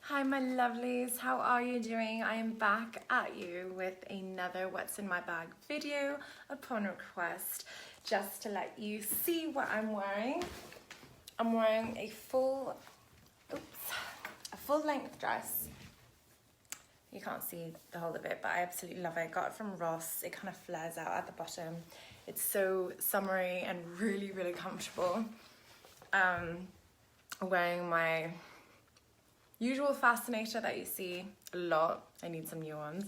Hi my lovelies, how are you doing? I am back at you with another what's in my bag video upon request, just to let you see what I'm wearing. I'm wearing a full length dress. You can't see the whole of it, but I absolutely love it. Got it from Ross. It kind of flares out at the bottom. It's so summery and really, really comfortable. Wearing my usual fascinator that you see a lot. I need some new ones.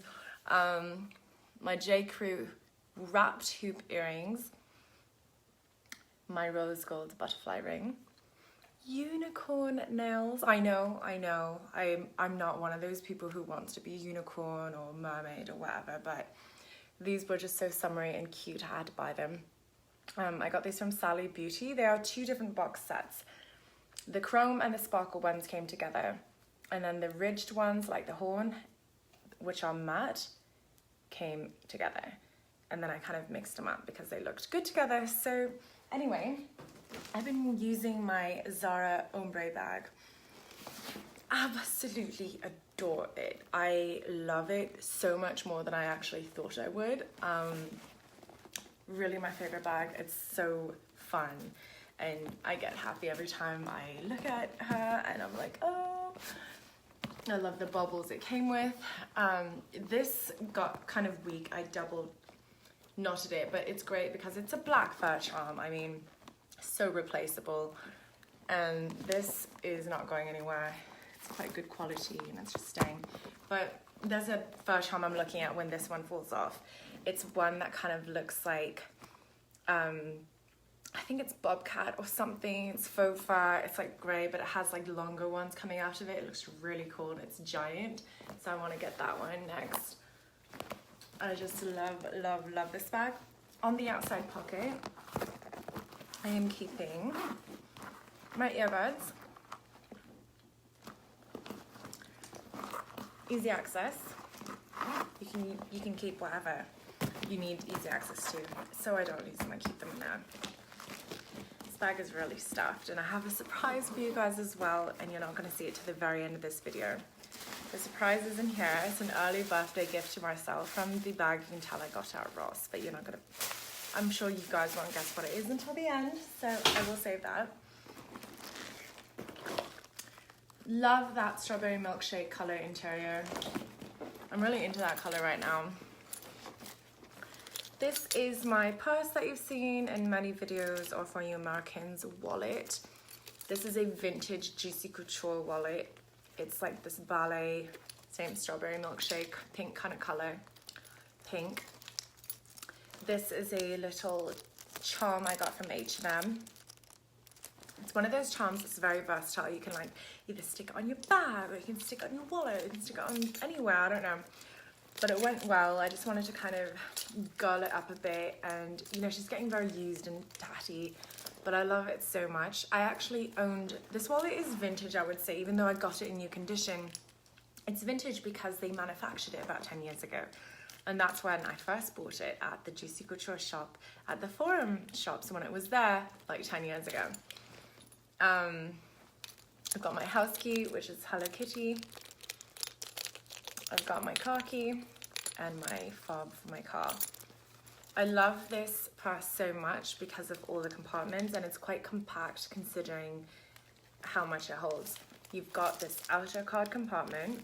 My J. Crew wrapped hoop earrings. My rose gold butterfly ring. Unicorn nails. I know. I'm not one of those people who wants to be a unicorn or mermaid or whatever, but these were just so summery and cute. I had to buy them. I got these from Sally Beauty. They are two different box sets. The chrome and the sparkle ones came together, and then the ridged ones, like the horn, which are matte, came together. And then I kind of mixed them up because they looked good together. So anyway, I've been using my Zara ombre bag. Absolutely adore it. I love it so much more than I actually thought I would. Really my favorite bag. It's so fun. And I get happy every time I look at her and I'm like, oh, I love the bubbles it came with. This got kind of weak. I double knotted it, but it's great because it's a black fur charm. I mean, so replaceable. And this is not going anywhere. It's quite good quality and it's just staying. But there's a fur charm I'm looking at when this one falls off. It's one that kind of looks like, I think it's bobcat or something. It's faux fur. It's like grey, but it has like longer ones coming out of it. It looks really cool and it's giant. So I want to get that one next. I just love this bag. On the outside pocket, I am keeping my earbuds. Easy access. You can keep whatever you need easy access to. So I don't lose them. I keep them in there. This bag is really stuffed, and I have a surprise for you guys as well, and you're not going to see it to the very end of this video. The surprise is in here. It's an early birthday gift to myself from the bag you can tell I got at Ross, but you're not going to, I'm sure you guys won't guess what it is until the end, so I will save that. Love that strawberry milkshake color interior. I'm really into that color right now. This is my purse that you've seen in many videos, or for you Americans, wallet. This is a vintage Juicy Couture wallet. It's like this ballet, same strawberry milkshake, pink kind of color, pink. This is a little charm I got from H&M. It's one of those charms that's very versatile. You can like either stick it on your bag, or you can stick it on your wallet, you can stick it on anywhere, I don't know. But it went well. I just wanted to kind of girl it up a bit, and you know, she's getting very used and tatty, but I love it so much. I actually owned, this wallet is vintage, I would say, even though I got it in new condition. It's vintage because they manufactured it about 10 years ago. And that's when I first bought it, at the Juicy Couture shop, at the Forum shops when it was there like 10 years ago. I've got my house key, which is Hello Kitty. I've got my car key and my fob for my car. I love this purse so much because of all the compartments, and it's quite compact considering how much it holds. You've got this outer card compartment,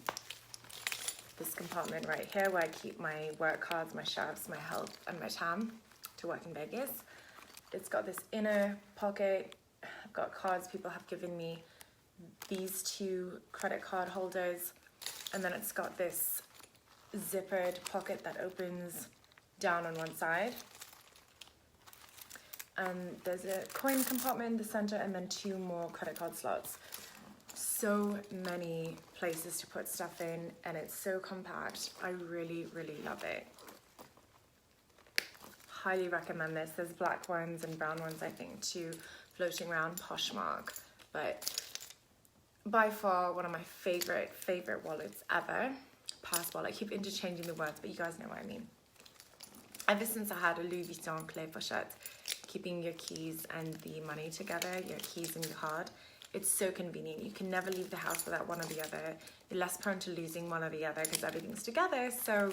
this compartment right here where I keep my work cards, my chefs, my health, and my TAM to work in Vegas. It's got this inner pocket. I've got cards people have given me, these two credit card holders, and then it's got this zippered pocket that opens down on one side. And there's a coin compartment in the center, and then two more credit card slots. So many places to put stuff in, and it's so compact. I really love it. Highly recommend this. There's black ones and brown ones, I think, too, floating around Poshmark, but by far one of my favorite wallets ever. Purse wallet. I keep interchanging the words, but you guys know what I mean. Ever since I had a Louis Vuitton clé pochette, keeping your keys and the money together, your keys and your card, It's so convenient. You can never leave the house without one or the other. You're less prone to losing one or the other because everything's together. So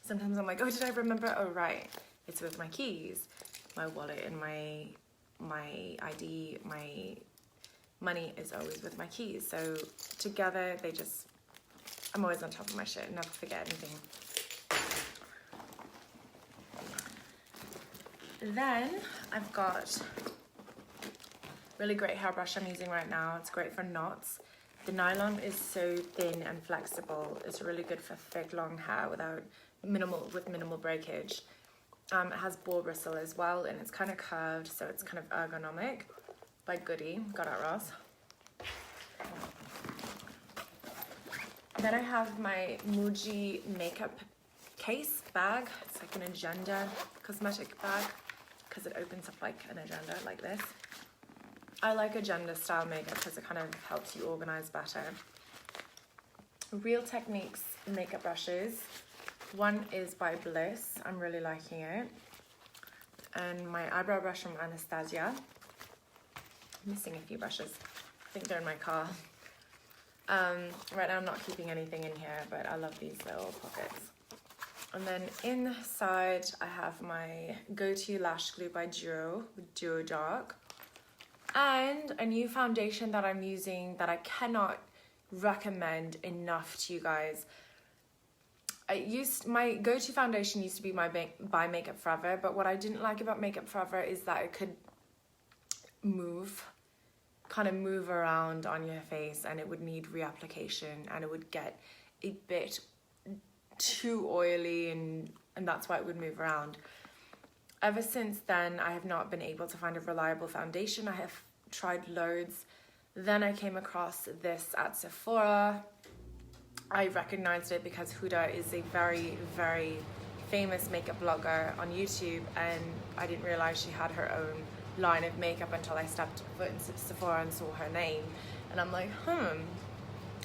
sometimes I'm like, oh, did I remember? Oh, right. It's with my keys, my wallet, and my ID. My money is always with my keys. So together, they just, I'm always on top of my shit. Never forget anything. Then I've got really great hairbrush I'm using right now. It's great for knots. The nylon is so thin and flexible. It's really good for thick, long hair with minimal breakage. It has boar bristle as well, and it's kind of curved, so it's kind of ergonomic. By Goody, got it Ross. Then I have my Muji makeup case bag. It's like an agenda cosmetic bag because it opens up like an agenda like this. I like agenda style makeup because it kind of helps you organize better. Real Techniques makeup brushes. One is by Bliss. I'm really liking it. And my eyebrow brush from Anastasia. I'm missing a few brushes. I think they're in my car. Right now I'm not keeping anything in here, but I love these little pockets. And then inside I have my go-to lash glue by Duo Dark. And a new foundation that I'm using that I cannot recommend enough to you guys. My go-to foundation used to be by Makeup Forever, but what I didn't like about Makeup Forever is that it could kind of move around on your face, and it would need reapplication, and it would get a bit too oily, and that's why it would move around. Ever since then, I have not been able to find a reliable foundation. I have tried loads. Then I came across this at Sephora. I recognized it because Huda is a very, very famous makeup blogger on YouTube, and I didn't realize she had her own line of makeup until I stepped foot in Sephora and saw her name. And I'm like,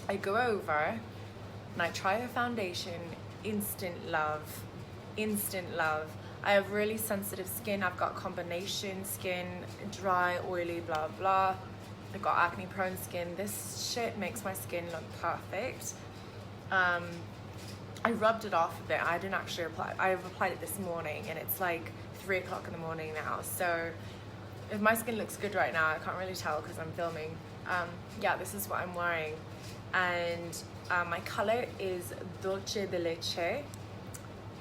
I go over and I try her foundation. Instant love. I have really sensitive skin. I've got combination skin, dry, oily, blah, blah. I've got acne prone skin. This shit makes my skin look perfect. I rubbed it off a bit. I didn't actually apply. I've applied it this morning, and it's like 3 o'clock in the morning now. So if my skin looks good right now, I can't really tell because I'm filming. Yeah, this is what I'm wearing. And my color is Dulce de Leche.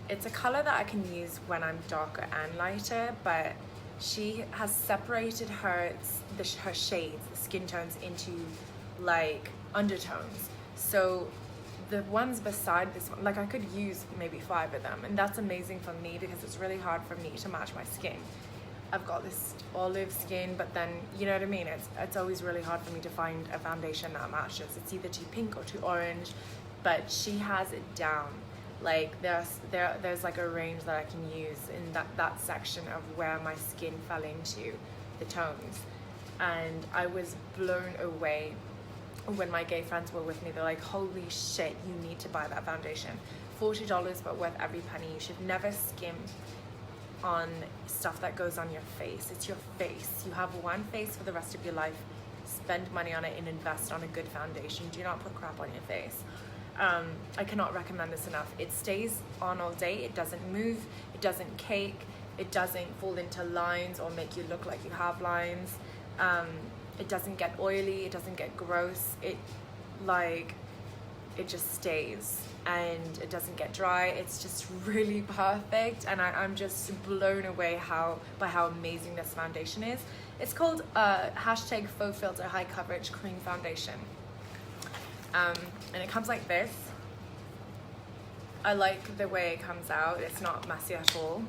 It's a color that I can use when I'm darker and lighter, but she has separated her shades, the skin tones, into like undertones. So the ones beside this one, like I could use maybe 5 of them, and that's amazing for me because it's really hard for me to match my skin. I've got this olive skin, but then, you know what I mean? It's always really hard for me to find a foundation that matches. It's either too pink or too orange, but she has it down. Like there's like a range that I can use in that section of where my skin fell into the tones. And I was blown away when my gay friends were with me. They're like, holy shit, you need to buy that foundation. $40, but worth every penny. You should never skim on stuff that goes on your face. It's your face. You have one face for the rest of your life. Spend money on it and invest on a good foundation. Do not put crap on your face. I cannot recommend this enough. It stays on all day. It doesn't move. It doesn't cake. It doesn't fall into lines or make you look like you have lines. It doesn't get oily. It doesn't get gross. It just stays, and it doesn't get dry. It's just really perfect, and I'm just blown away by how amazing this foundation is. It's called hashtag Faux Filter High Coverage Cream Foundation. And it comes like this. I like the way it comes out. It's not messy at all.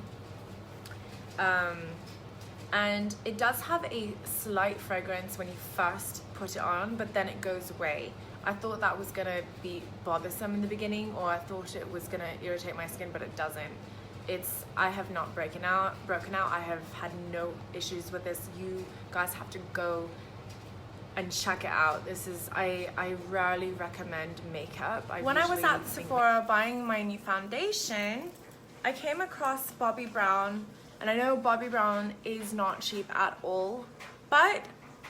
And it does have a slight fragrance when you first put it on, but then it goes away. I thought that was gonna be bothersome in the beginning, or I thought it was gonna irritate my skin, but it doesn't. I have not broken out. I have had no issues with this. You guys have to go and check it out. I rarely recommend makeup. When I was at Sephora buying my new foundation, I came across Bobbi Brown, and I know Bobbi Brown is not cheap at all, but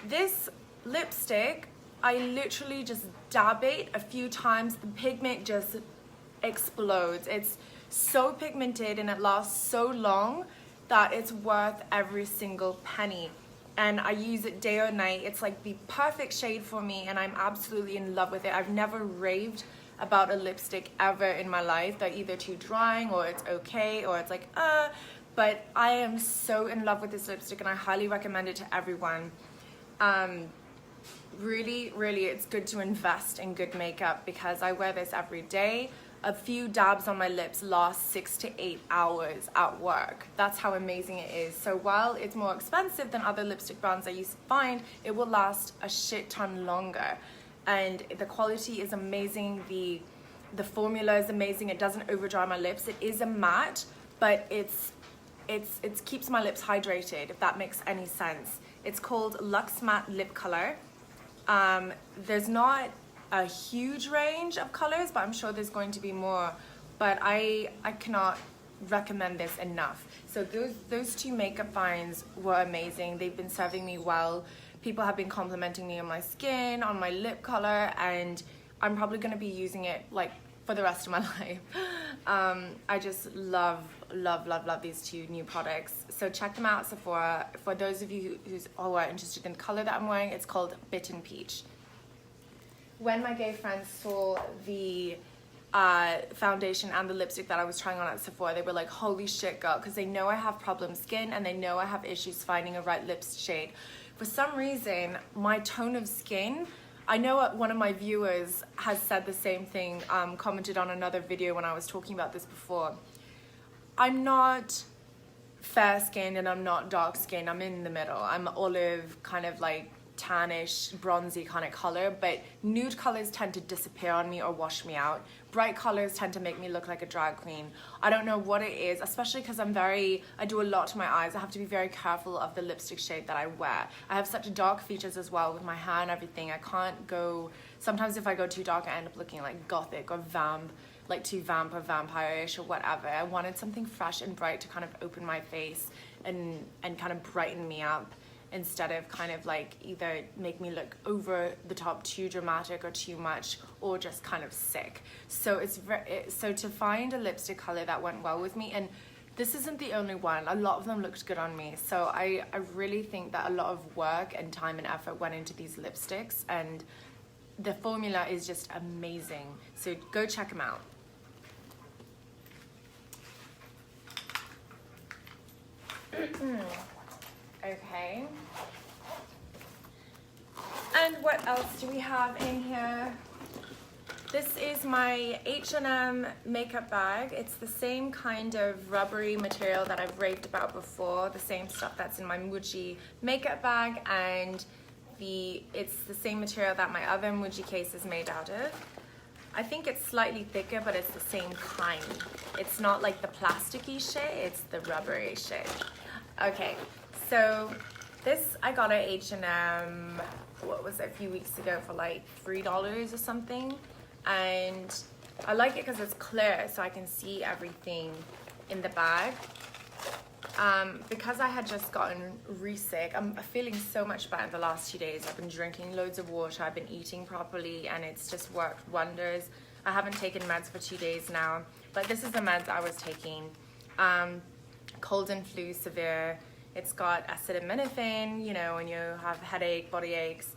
this lipstick, I literally just dab it a few times, the pigment just explodes. It's so pigmented and it lasts so long that it's worth every single penny. And I use it day or night. It's like the perfect shade for me and I'm absolutely in love with it. I've never raved about a lipstick ever in my life. They're either too drying or it's okay or it's like but I am so in love with this lipstick and I highly recommend it to everyone. Really, really, it's good to invest in good makeup because I wear this every day. A few dabs on my lips last 6 to 8 hours at work. That's how amazing it is. So while it's more expensive than other lipstick brands I used to find, it will last a shit ton longer. And the quality is amazing. The formula is amazing. It doesn't over dry my lips. It is a matte, but it keeps my lips hydrated, if that makes any sense. It's called Luxe Matte Lip Color. There's not a huge range of colors, but I'm sure there's going to be more. But I cannot recommend this enough. So those two makeup finds were amazing. They've been serving me well. People have been complimenting me on my skin, on my lip color, and I'm probably going to be using it like for the rest of my life. I just love these two new products. So check them out at Sephora. For those of you who are interested in the color that I'm wearing, it's called Bitten Peach. When my gay friends saw the foundation and the lipstick that I was trying on at Sephora, they were like, holy shit, girl, because they know I have problem skin and they know I have issues finding a right lip shade. For some reason, my tone of skin, I know one of my viewers has said the same thing, commented on another video when I was talking about this before. I'm not fair skinned and I'm not dark skinned, I'm in the middle. I'm olive, kind of like tannish, bronzy kind of color, but nude colors tend to disappear on me or wash me out. Bright colors tend to make me look like a drag queen. I don't know what it is, especially because I do a lot to my eyes. I have to be very careful of the lipstick shade that I wear. I have such dark features as well with my hair and everything. I can't go, sometimes if I go too dark, I end up looking like gothic or vamp, like too vamp or vampire-ish or whatever. I wanted something fresh and bright to kind of open my face and kind of brighten me up, instead of kind of like either make me look over the top too dramatic or too much or just kind of sick. So so to find a lipstick color that went well with me, and this isn't the only one, a lot of them looked good on me. So I really think that a lot of work and time and effort went into these lipsticks, and the formula is just amazing. So go check them out. Okay. And what else do we have in here? This is my H&M makeup bag. It's the same kind of rubbery material that I've raved about before, the same stuff that's in my Muji makeup bag, and it's the same material that my other Muji case is made out of. I think it's slightly thicker, but it's the same kind. It's not like the plasticky shit, it's the rubbery shit. Okay, so this I got at H&M, what was it, a few weeks ago for like $3 or something. And I like it because it's clear, so I can see everything in the bag. Because I had just gotten re-sick, I'm feeling so much better the last 2 days. I've been drinking loads of water, I've been eating properly, and it's just worked wonders. I haven't taken meds for 2 days now, but this is the meds I was taking. Cold and flu severe. It's got acetaminophen, you know, when you have headache, body aches.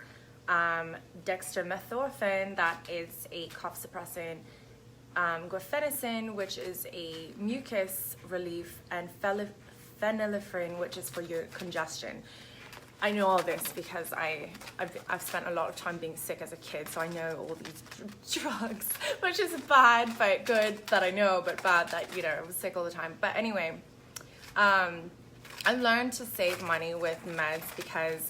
Dextromethorphan, that is a cough suppressant. Guaifenesin, which is a mucus relief, and phenylephrine, which is for your congestion. I know all this because I've spent a lot of time being sick as a kid, so I know all these drugs, which is bad, but good that I know, but bad that, you know, I was sick all the time. But anyway, I learned to save money with meds because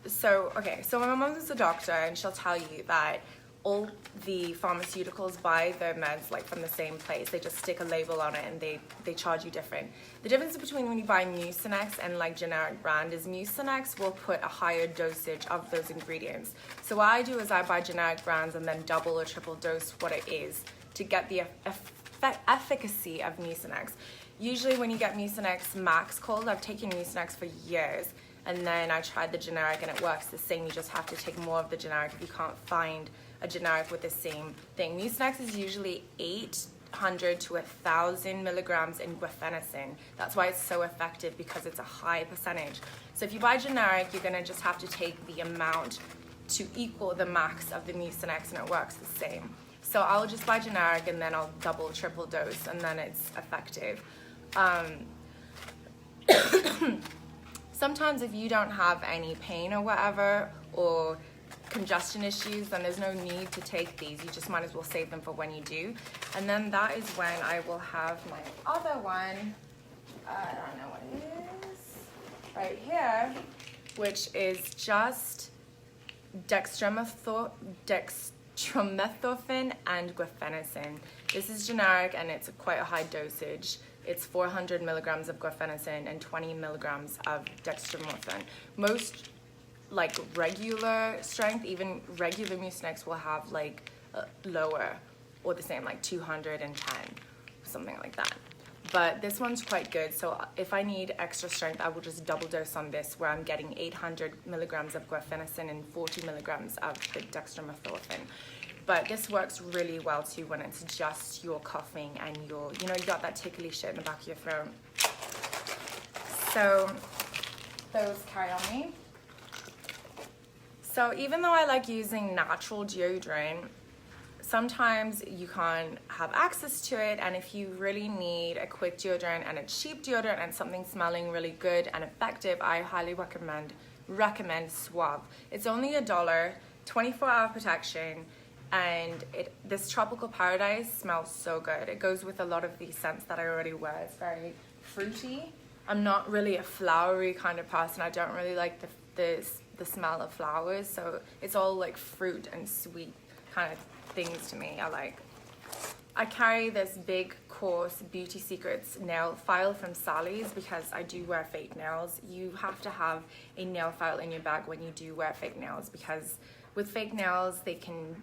so my mom's a doctor, and she'll tell you that all the pharmaceuticals buy their meds like from the same place. They just stick a label on it and they charge you different. The difference between when you buy Mucinex and like generic brand is Mucinex will put a higher dosage of those ingredients. So what I do is I buy generic brands and then double or triple dose what it is to get the efficacy of Mucinex. Usually when you get Mucinex Max Cold, I've taken Mucinex for years, and then I tried the generic and it works the same. You just have to take more of the generic if you can't find a generic with the same thing. Mucinex is usually 800 to 1,000 milligrams in guaifenesin. That's why it's so effective, because it's a high percentage. So if you buy generic, you're gonna just have to take the amount to equal the max of the Mucinex, and it works the same. So I'll just buy generic and then I'll double, triple dose, and then it's effective. Sometimes if you don't have any pain or whatever, or congestion issues, then there's no need to take these. You just might as well save them for when you do. And then that is when I will have my other one, I don't know what it is, right here, which is just dextromethorphan and guaifenesin. This is generic and it's quite a high dosage. It's 400 milligrams of guaifenesin and 20 milligrams of dextromethorphan. Most like regular strength, even regular Mucinex will have like lower or the same, like 210, something like that. But this one's quite good. So if I need extra strength, I will just double dose on this, where I'm getting 800 milligrams of guaifenesin and 40 milligrams of the dextromethorphan. But this works really well too when it's just you're coughing and you're, you know, you got that tickly shit in the back of your throat. So those carry on me. So even though I like using natural deodorant, sometimes you can't have access to it, and if you really need a quick deodorant and a cheap deodorant and something smelling really good and effective, I highly recommend Suave. It's only $1, 24-hour protection, and this Tropical Paradise smells so good. It goes with a lot of these scents that I already wear. It's very fruity. I'm not really a flowery kind of person. I don't really like the smell of flowers, so it's all like fruit and sweet kind of things to me. I carry this big coarse Beauty Secrets nail file from Sally's because I do wear fake nails. You have to have a nail file in your bag when you do wear fake nails, because with fake nails they can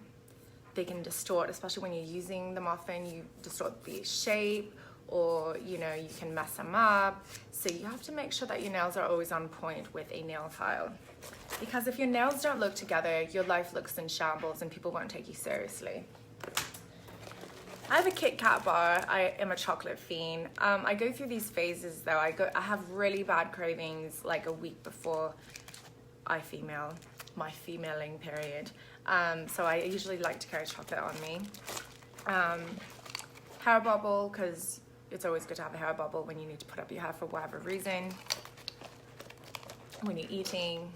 distort, especially when you're using them often. You distort the shape, or you know, you can mess them up. So you have to make sure that your nails are always on point with a nail file, because if your nails don't look together, your life looks in shambles and people won't take you seriously. I have a Kit Kat bar. I am a chocolate fiend. I go through these phases though. I have really bad cravings like a week before my femaling period. So I usually like to carry chocolate on me. Hair bubble, because it's always good to have a hair bubble when you need to put up your hair for whatever reason. When you're eating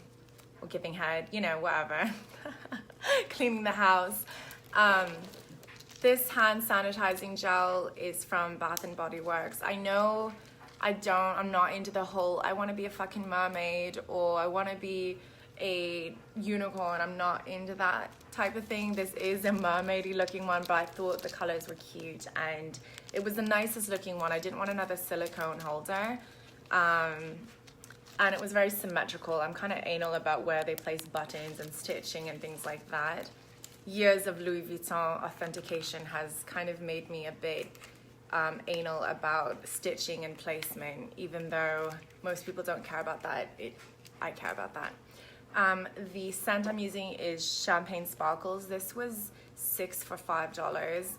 or giving head, you know, whatever. Cleaning the house. This hand sanitizing gel is from Bath & Body Works. I know I'm not into the whole, I want to be a fucking mermaid or I want to be a unicorn. I'm not into that type of thing. This is a mermaidy looking one, but I thought the colors were cute and it was the nicest looking one. I didn't want another silicone holder. And it was very symmetrical. I'm kind of anal about where they place buttons and stitching and things like that. Years of Louis Vuitton authentication has kind of made me a bit anal about stitching and placement, even though most people don't care about that. I care about that. The scent I'm using is Champagne Sparkles. This was 6 for $5.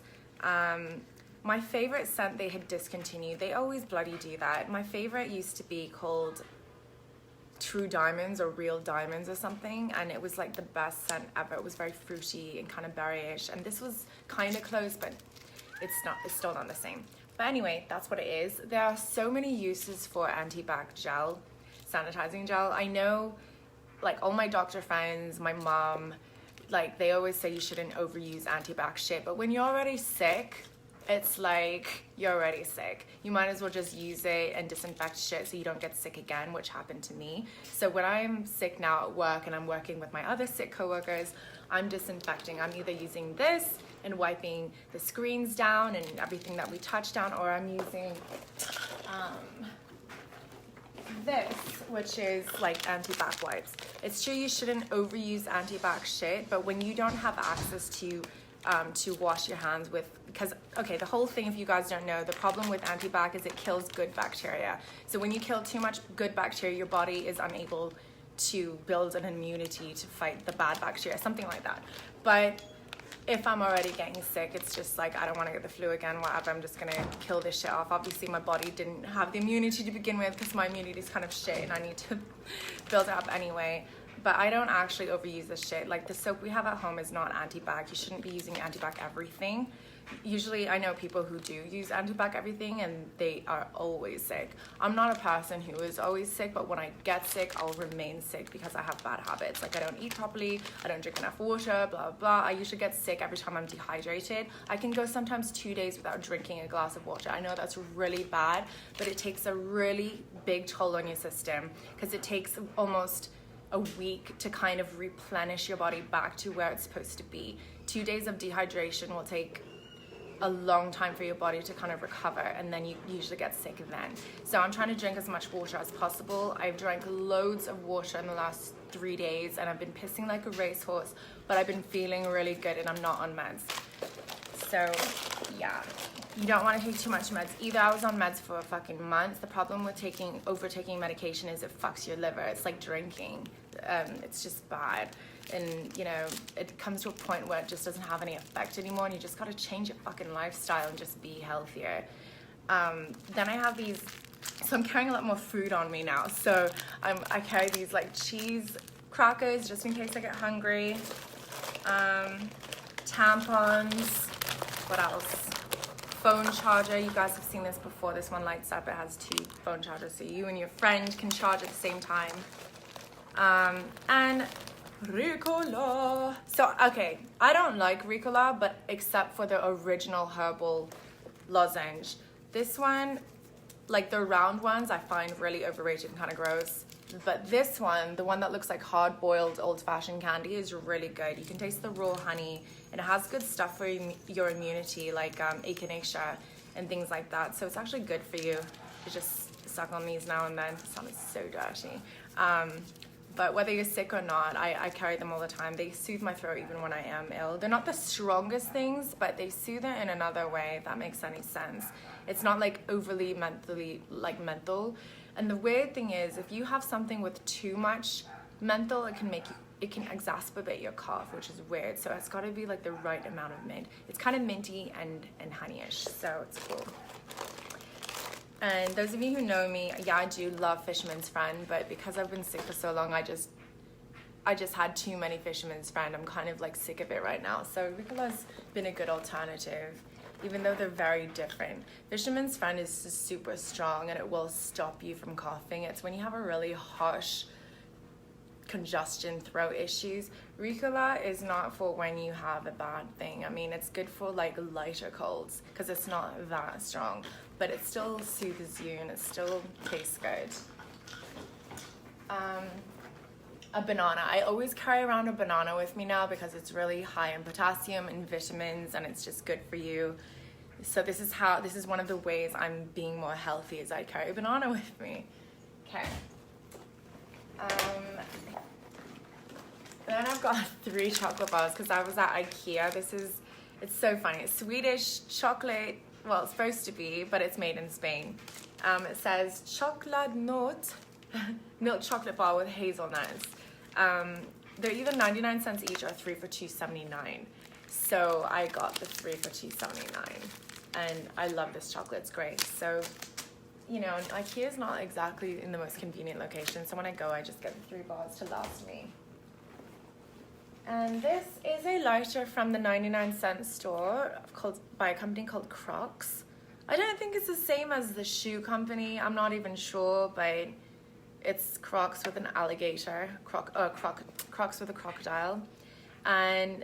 My favorite scent they had discontinued. They always bloody do that. My favorite used to be called True Diamonds or Real Diamonds or something, and it was like the best scent ever. It was very fruity and kind of berryish, and this was kind of close, but it's still not the same. But anyway, that's what it is. There are so many uses for Antibac Gel, sanitizing gel. I know, like, all my doctor friends, my mom, like, they always say you shouldn't overuse Antibac shit, but when you're already sick, it's like you're already sick. You might as well just use it and disinfect shit so you don't get sick again, which happened to me. So when I'm sick now at work and I'm working with my other sick coworkers, I'm disinfecting. I'm either using this and wiping the screens down and everything that we touch down, or I'm using this, which is like Antibac wipes. It's true you shouldn't overuse Antibac shit, but when you don't have access to wash your hands with, because, okay, the whole thing, if you guys don't know, the problem with Antibac is it kills good bacteria. So when you kill too much good bacteria, your body is unable to build an immunity to fight the bad bacteria, something like that. But if I'm already getting sick, it's just like, I don't want to get the flu again, whatever, I'm just gonna kill this shit off. Obviously my body didn't have the immunity to begin with, because my immunity is kind of shit and I need to build it up anyway. But I don't actually overuse this shit. Like, the soap we have at home is not Antibac. You shouldn't be using Antibac everything. Usually I know people who do use Antibac everything and they are always sick. I'm not a person who is always sick, but when I get sick, I'll remain sick because I have bad habits. Like, I don't eat properly, I don't drink enough water, blah, blah. I usually get sick every time I'm dehydrated. I can go sometimes 2 days without drinking a glass of water. I know that's really bad, but it takes a really big toll on your system, because it takes almost a week to kind of replenish your body back to where it's supposed to be. 2 days of dehydration will take a long time for your body to kind of recover, and then you usually get sick then. So I'm trying to drink as much water as possible. I've drank loads of water in the last 3 days and I've been pissing like a racehorse, but I've been feeling really good and I'm not on meds. So yeah, you don't want to take too much meds either. I was on meds for a fucking month. The problem with overtaking medication is it fucks your liver. It's like drinking. It's just bad. And you know, it comes to a point where it just doesn't have any effect anymore, and you just got to change your fucking lifestyle and just be healthier. Then I have these, so I'm carrying a lot more food on me now. So I carry these like cheese crackers just in case I get hungry. Tampons. What else? Phone charger. You guys have seen this before. This one lights up. It has 2 phone chargers, so you and your friend can charge at the same time. And Ricola. So, okay, I don't like Ricola, but except for the original herbal lozenge. This one, like the round ones, I find really overrated and kind of gross. But this one, the one that looks like hard-boiled old-fashioned candy, is really good. You can taste the raw honey, and it has good stuff for your immunity, like echinacea and things like that. So it's actually good for you to just suck on these now and then. It sounds so dirty. But whether you're sick or not, I carry them all the time. They soothe my throat even when I am ill. They're not the strongest things, but they soothe it in another way, if that makes any sense. It's not like overly menthol. And the weird thing is, if you have something with too much menthol, it can exacerbate your cough, which is weird. So it's got to be like the right amount of mint. It's kind of minty and honeyish, so it's cool. And those of you who know me, yeah, I do love Fisherman's Friend, but because I've been sick for so long, I just had too many Fisherman's Friend. I'm kind of like sick of it right now. So Ricola's been a good alternative, even though they're very different. Fisherman's Friend is super strong and it will stop you from coughing. It's when you have a really harsh congestion, throat issues. Ricola is not for when you have a bad thing. I mean, it's good for like lighter colds because it's not that strong, but it still soothes you and it still tastes good. A banana. I always carry around a banana with me now because it's really high in potassium and vitamins and it's just good for you. So this is one of the ways I'm being more healthy, is I carry a banana with me. Okay. Then I've got 3 chocolate bars because I was at IKEA. It's so funny. It's Swedish chocolate. Well, it's supposed to be, but it's made in Spain. It says chocolate note, milk chocolate bar with hazelnuts. They're either 99 cents each or 3 for $2.79. So I got the 3 for $2.79, and I love this chocolate. It's great. So, you know, IKEA is not exactly in the most convenient location. So when I go, I just get the 3 bars to last me. And this is a lighter from the 99-cent store by a company called Crocs. I don't think it's the same as the shoe company. I'm not even sure, but it's Crocs with an alligator, Crocs with a crocodile. And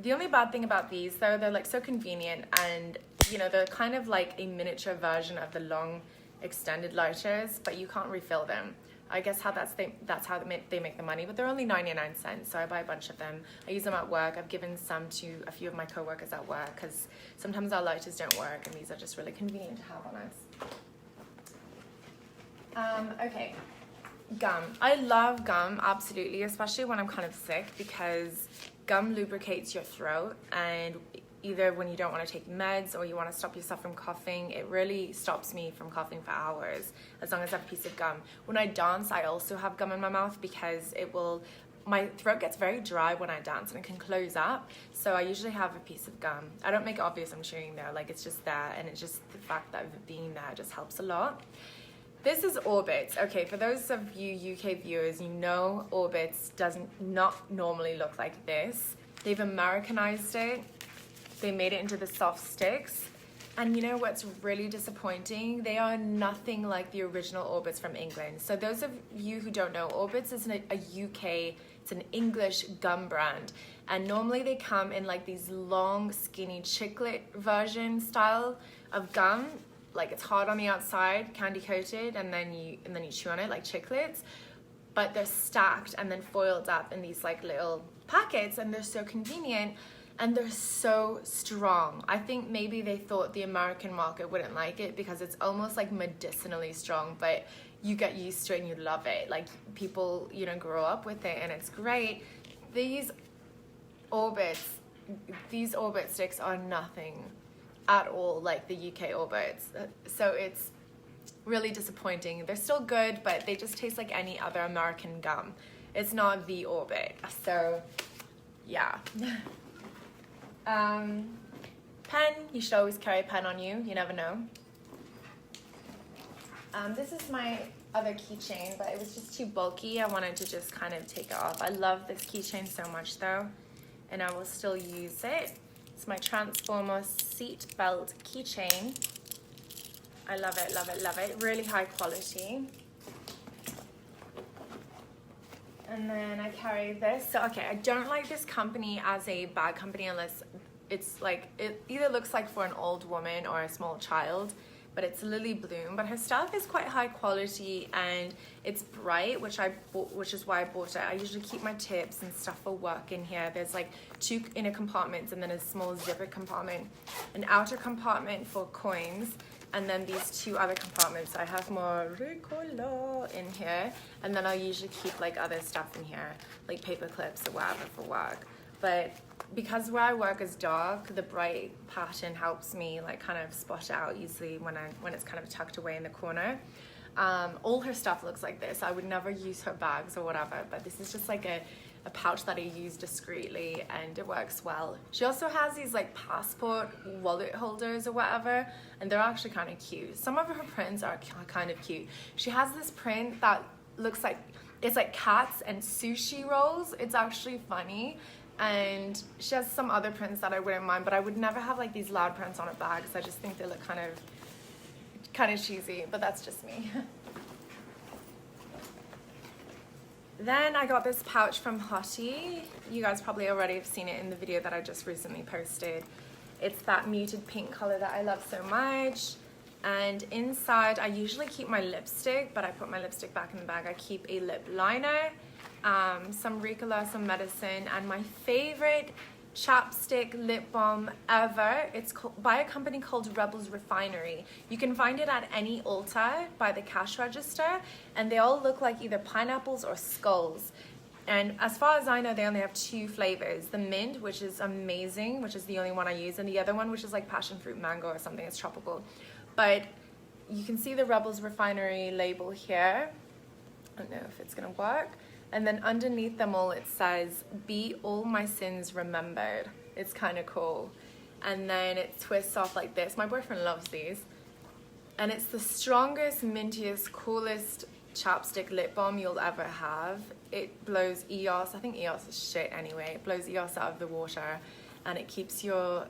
the only bad thing about these, though, they're like so convenient, and you know, they're kind of like a miniature version of the long extended lighters, but you can't refill them. I guess that's how they make the money, but they're only 99 cents, so I buy a bunch of them. I use them at work. I've given some to a few of my coworkers at work because sometimes our lighters don't work, and these are just really convenient to have on us. Okay, gum. I love gum, absolutely, especially when I'm kind of sick, because gum lubricates your throat, and either when you don't want to take meds or you want to stop yourself from coughing. It really stops me from coughing for hours as long as I have a piece of gum. When I dance, I also have gum in my mouth because my throat gets very dry when I dance and it can close up. So I usually have a piece of gum. I don't make it obvious I'm chewing though, like it's just there, and it's just the fact that it being there just helps a lot. This is Orbitz. Okay, for those of you UK viewers, you know Orbitz not normally look like this. They've Americanized it. They made it into the soft sticks. And you know what's really disappointing? They are nothing like the original Orbitz from England. So those of you who don't know, Orbitz is a UK, it's an English gum brand. And normally they come in like these long, skinny chiclet version style of gum. Like it's hard on the outside, candy coated, and then you chew on it like chiclets. But they're stacked and then foiled up in these like little packets, and they're so convenient. And they're so strong. I think maybe they thought the American market wouldn't like it because it's almost like medicinally strong, but you get used to it and you love it. Like people, you know, grow up with it and it's great. These Orbit sticks are nothing at all like the UK Orbits. So it's really disappointing. They're still good, but they just taste like any other American gum. It's not the Orbit. So yeah. Pen, you should always carry a pen on you, you never know. This is my other keychain, but it was just too bulky. I wanted to just kind of take it off. I love this keychain so much though, and I will still use it. It's my Transformer seat belt keychain. I love it, love it, love it. Really high quality. And then I carry this. So, okay, I don't like this company as a bag company unless it's like, it either looks like for an old woman or a small child, but it's Lily Bloom. But her stuff is quite high quality and it's bright, which is why I bought it. I usually keep my tips and stuff for work in here. There's like 2 inner compartments and then a small zipper compartment, an outer compartment for coins, and then these 2 other compartments. I have more Ricola in here, and then I'll usually keep like other stuff in here, like paper clips or whatever for work. But because where I work is dark, the bright pattern helps me like kind of spot it out easily when it's kind of tucked away in the corner. All her stuff looks like this. I would never use her bags or whatever, but this is just like a pouch that I use discreetly and it works well. She also has these like passport wallet holders or whatever, and they're actually kind of cute. Some of her prints are kind of cute. She has this print that looks like, it's like cats and sushi rolls. It's actually funny. And she has some other prints that I wouldn't mind, but I would never have like these loud prints on a bag because I just think they look kind of cheesy, but that's just me. Then I got this pouch from Hoshi. You guys probably already have seen it in the video that I just recently posted. It's that muted pink color that I love so much. And inside, I usually keep my lipstick, but I put my lipstick back in the bag. I keep a lip liner, some Ricola, some medicine, and my favorite chapstick lip balm ever. It's by a company called Rebel's Refinery. You can find it at any Ulta by the cash register, and they all look like either pineapples or skulls. And as far as I know, they only have 2 flavors. The mint, which is amazing, which is the only one I use, and the other one, which is like passion fruit mango or something. It's tropical. But you can see the Rebel's Refinery label here. I don't know if it's gonna work. And then underneath them all, it says, "Be all my sins remembered." It's kind of cool. And then it twists off like this. My boyfriend loves these. And it's the strongest, mintiest, coolest chapstick lip balm you'll ever have. It blows EOS. I think EOS is shit anyway. It blows EOS out of the water. And it keeps your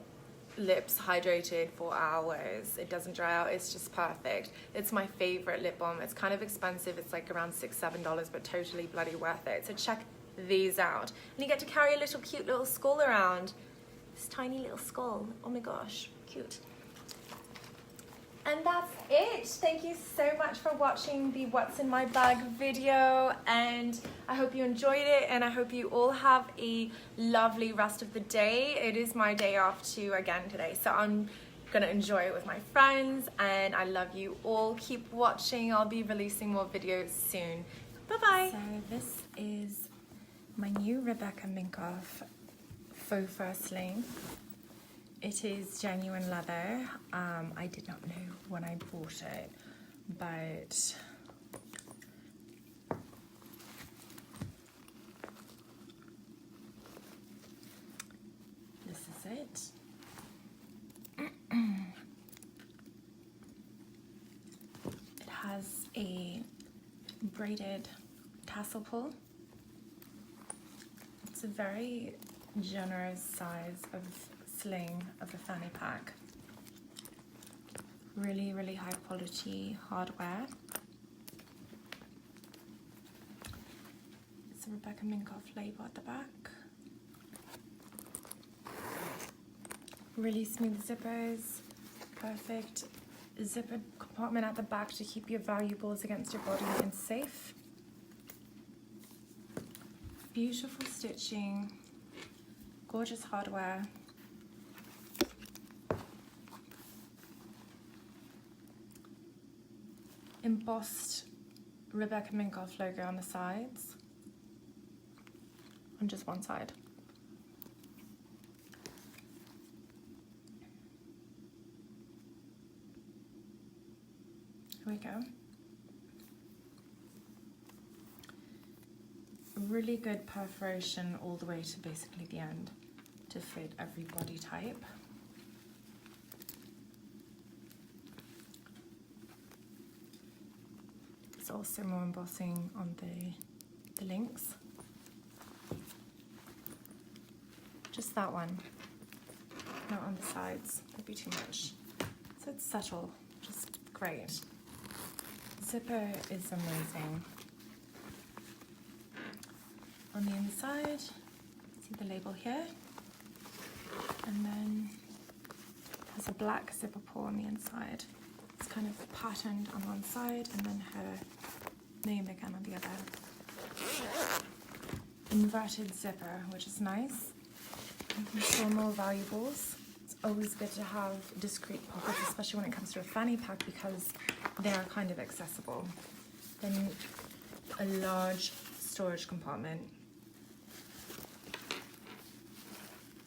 lips hydrated for hours. It doesn't dry out. It's just perfect. It's my favorite lip balm. It's kind of expensive. It's like around $6-7, but totally bloody worth it. So check these out. And you get to carry a little cute little skull around. This tiny little skull. Oh my gosh, cute. And that's it. Thank you so much for watching the What's in My Bag video, and I hope you enjoyed it, and I hope you all have a lovely rest of the day. It is my day off too again today, so I'm gonna enjoy it with my friends, and I love you all. Keep watching. I'll be releasing more videos soon. Bye-bye. So this is my new Rebecca Minkoff faux fur sling. It is genuine leather. I did not know when I bought it, but this is it. It has a braided tassel pull. It's a very generous size of sling of a fanny pack. Really, really high quality hardware. It's a Rebecca Minkoff label at the back. Really smooth zippers, perfect zipper compartment at the back to keep your valuables against your body and safe. Beautiful stitching, gorgeous hardware. Embossed Rebecca Minkoff logo on the sides, on just one side. Here we go. Really good perforation all the way to basically the end to fit every body type. There's also more embossing on the links. Just that one, not on the sides, would be too much. So it's subtle, just great. Zipper is amazing. On the inside, see the label here, and then there's a black zipper pull on the inside. It's kind of patterned on one side and then her name again on the other. Inverted zipper, which is nice. You can store more valuables. It's always good to have discreet pockets, especially when it comes to a fanny pack, because they are kind of accessible. Then a large storage compartment.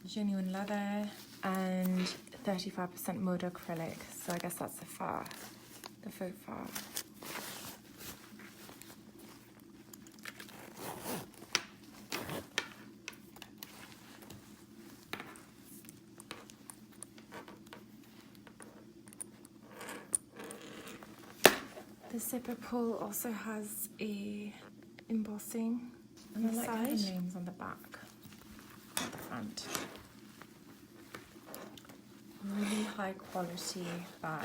Genuine leather and 35% mode acrylic, so I guess that's the faux fur. The zipper pull also has a embossing on the side. The names on the back, at the front. Really high quality bag.